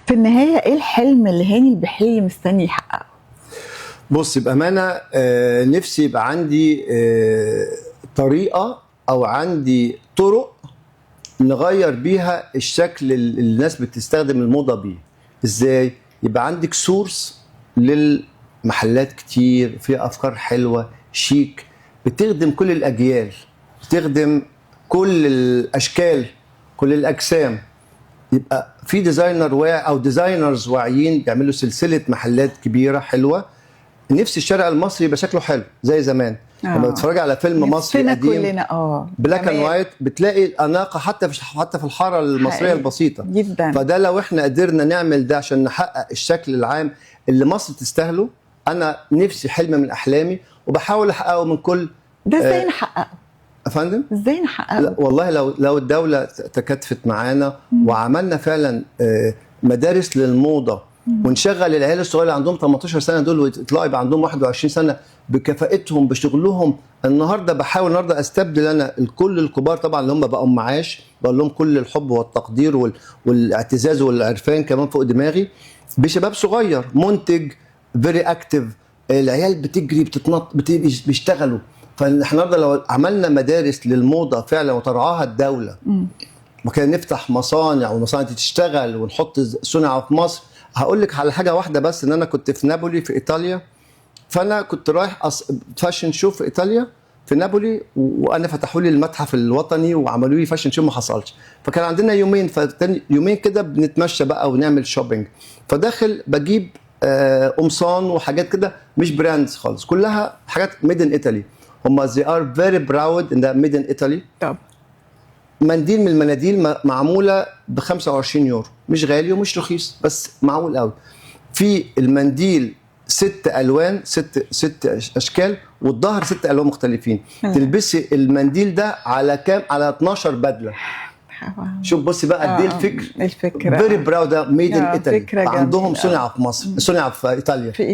في النهايه ايه الحلم اللي هاني البحيري مستني يحققه؟ بص بامانه، نفسي يبقى عندي طريقه او عندي طرق نغير بيها الشكل اللي الناس بتستخدم الموضه بيه. ازاي؟ يبقى عندك سورس للمحلات كتير فيها افكار حلوه شيك بتخدم كل الاجيال، بتخدم كل الاشكال كل الاجسام. يبقى في ديزاينر واعي او ديزاينرز واعيين بيعملوا سلسله محلات كبيره حلوه. نفسي الشارع المصري يبقى شكله حلو زي زمان. لما بتتفرج على فيلم مصري قديم كلنا بلاك اند وايت بتلاقي الاناقه حتى في الحاره المصريه البسيطه جدا. فده لو احنا قدرنا نعمل ده عشان نحقق الشكل العام اللي مصر تستاهله، انا نفسي حلم من احلامي وبحاول احققه من كل. ده ازاي نحققه؟ افندم؟ ازاي نحققه؟ لا والله لو الدوله تكاتفت معانا وعملنا فعلا مدارس للموضه ونشغل العيال الصغيره اللي عندهم 18 سنه دول ويطلعوا يبقى عندهم 21 سنه بكفاءتهم بشغلهم. النهارده استبدل انا كل الكبار طبعا اللي هم بقوا معاش، بقول لهم كل الحب والتقدير والاعتزاز والعرفان كمان فوق دماغي بشباب صغير منتج فيري اكتيف. العيال بتجري بتتنط بيشتغلوا. فاحنا النهارده لو عملنا مدارس للموضه فعلا وترعاها الدوله وكان نفتح مصانع والمصانع دي تشتغل ونحط صنع في مصر. هقول لك على حاجه واحده بس، ان انا كنت في نابولي في ايطاليا، فانا كنت رايح فاشن شو في ايطاليا في نابولي، وانا فتحوا لي المتحف الوطني وعملوا لي فاشن شو ما حصلش. فكان عندنا يومين، فتاني يومين كده بنتمشى بقى ونعمل شوبينج. فداخل بجيب قمصان وحاجات كده مش براندز خالص، كلها حاجات ميد ان ايطالي. هم they are very proud in that made in Italy. طب منديل من المناديل معموله ب 25 يورو، مش غالي ومش رخيص بس معقول قوي. في المنديل 6 الوان، ست اشكال، والظهر 6 الوان مختلفين. تلبسي المنديل ده على كام؟ على 12 بدله. شوف بصي بقى قد ايه الفكره. الفكره فيري براود ميد ان ايطالي، فكرة عندهم جميلة. صنع في مصر، صنع في ايطاليا.